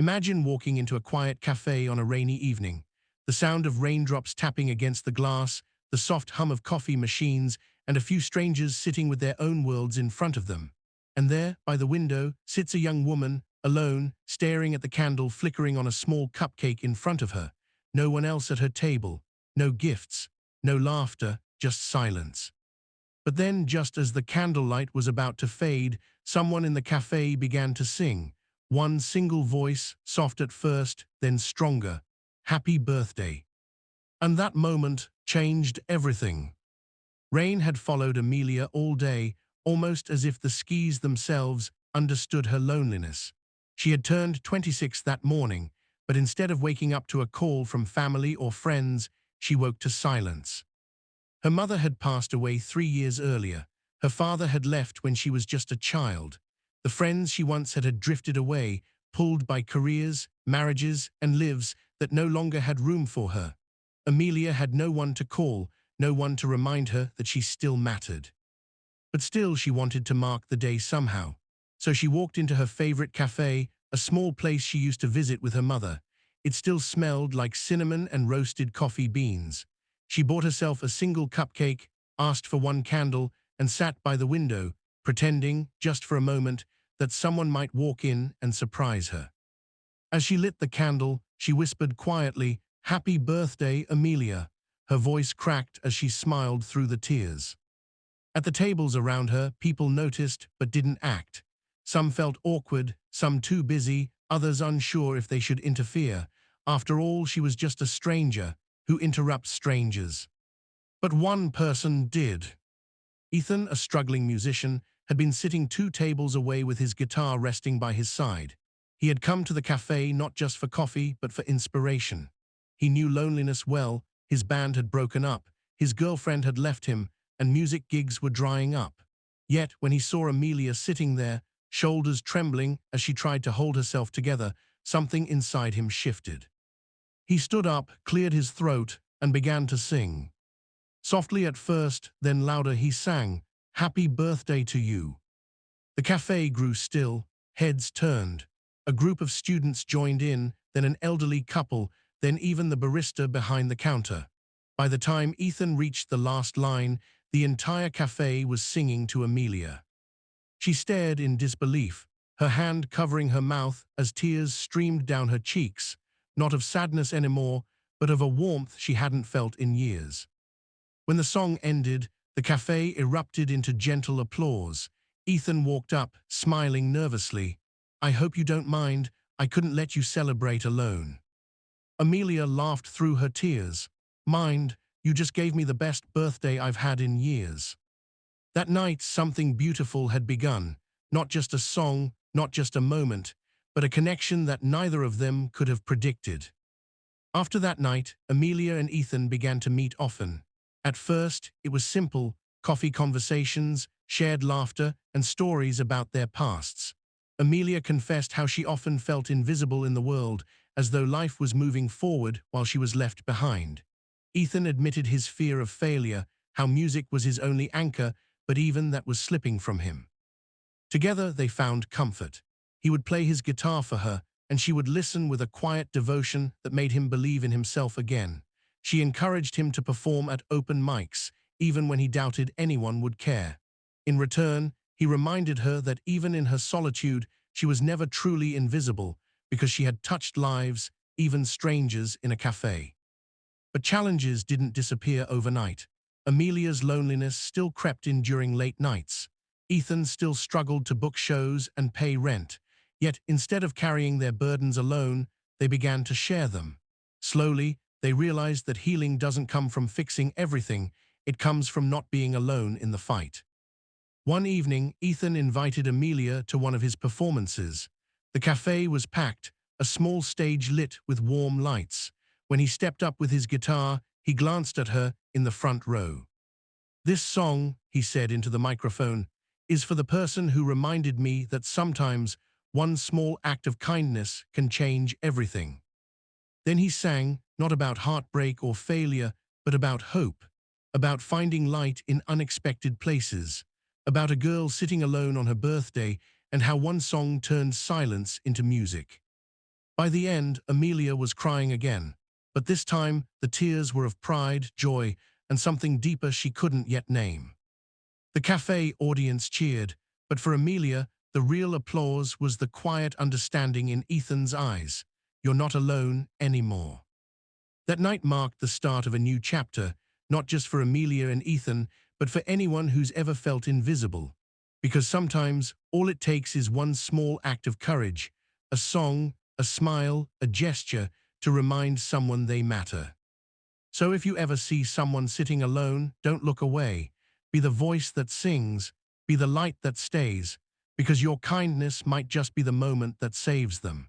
Imagine walking into a quiet cafe on a rainy evening. The sound of raindrops tapping against the glass, the soft hum of coffee machines, and a few strangers sitting with their own worlds in front of them. And there, by the window, sits a young woman, alone, staring at the candle flickering on a small cupcake in front of her. No one else at her table, no gifts, no laughter, just silence. But then, just as the candlelight was about to fade, someone in the cafe began to sing. One single voice, soft at first, then stronger. Happy birthday. And that moment changed everything. Rain had followed Amelia all day, almost as if the skis themselves understood her loneliness. She had turned 26 that morning, but instead of waking up to a call from family or friends, she woke to silence. Her mother had passed away 3 years earlier. Her father had left when she was just a child. The friends she once had drifted away, pulled by careers, marriages, and lives that no longer had room for her. Amelia had no one to call, no one to remind her that she still mattered. But still she wanted to mark the day somehow. So she walked into her favorite cafe, a small place she used to visit with her mother. It still smelled like cinnamon and roasted coffee beans. She bought herself a single cupcake, asked for one candle, and sat by the window, pretending, just for a moment, that someone might walk in and surprise her. As she lit the candle, she whispered quietly, "Happy birthday, Amelia." Her voice cracked as she smiled through the tears. At the tables around her, people noticed but didn't act. Some felt awkward, some too busy, others unsure if they should interfere. After all, she was just a stranger. Who interrupts strangers? But one person did. Ethan, a struggling musician, had been sitting 2 tables away with his guitar resting by his side. He had come to the cafe not just for coffee, but for inspiration. He knew loneliness well. His band had broken up, his girlfriend had left him, and music gigs were drying up. Yet, when he saw Amelia sitting there, shoulders trembling as she tried to hold herself together, something inside him shifted. He stood up, cleared his throat, and began to sing. Softly at first, then louder he sang, "Happy birthday to you." The cafe grew still, heads turned. A group of students joined in, then an elderly couple, then even the barista behind the counter. By the time Ethan reached the last line, the entire cafe was singing to Amelia. She stared in disbelief, her hand covering her mouth as tears streamed down her cheeks, not of sadness anymore, but of a warmth she hadn't felt in years. When the song ended, the cafe erupted into gentle applause. Ethan walked up, smiling nervously. "I hope you don't mind, I couldn't let you celebrate alone." Amelia laughed through her tears. "Mind, you just gave me the best birthday I've had in years." That night, something beautiful had begun. Not just a song, not just a moment, but a connection that neither of them could have predicted. After that night, Amelia and Ethan began to meet often. At first, it was simple, coffee conversations, shared laughter, and stories about their pasts. Amelia confessed how she often felt invisible in the world, as though life was moving forward while she was left behind. Ethan admitted his fear of failure, how music was his only anchor, but even that was slipping from him. Together they found comfort. He would play his guitar for her, and she would listen with a quiet devotion that made him believe in himself again. She encouraged him to perform at open mics, even when he doubted anyone would care. In return, he reminded her that even in her solitude, she was never truly invisible, because she had touched lives, even strangers, in a cafe. But challenges didn't disappear overnight. Amelia's loneliness still crept in during late nights. Ethan still struggled to book shows and pay rent. Yet, instead of carrying their burdens alone, they began to share them. Slowly, they realized that healing doesn't come from fixing everything, it comes from not being alone in the fight. One evening, Ethan invited Amelia to one of his performances. The cafe was packed, a small stage lit with warm lights. When he stepped up with his guitar, he glanced at her in the front row. "This song," he said into the microphone, "is for the person who reminded me that sometimes one small act of kindness can change everything." Then he sang, not about heartbreak or failure, but about hope, about finding light in unexpected places, about a girl sitting alone on her birthday and how one song turned silence into music. By the end, Amelia was crying again, but this time the tears were of pride, joy, and something deeper she couldn't yet name. The cafe audience cheered, but for Amelia, the real applause was the quiet understanding in Ethan's eyes. You're not alone anymore. That night marked the start of a new chapter, not just for Amelia and Ethan, but for anyone who's ever felt invisible. Because sometimes all it takes is one small act of courage, a song, a smile, a gesture to remind someone they matter. So if you ever see someone sitting alone, don't look away. Be the voice that sings, be the light that stays, because your kindness might just be the moment that saves them.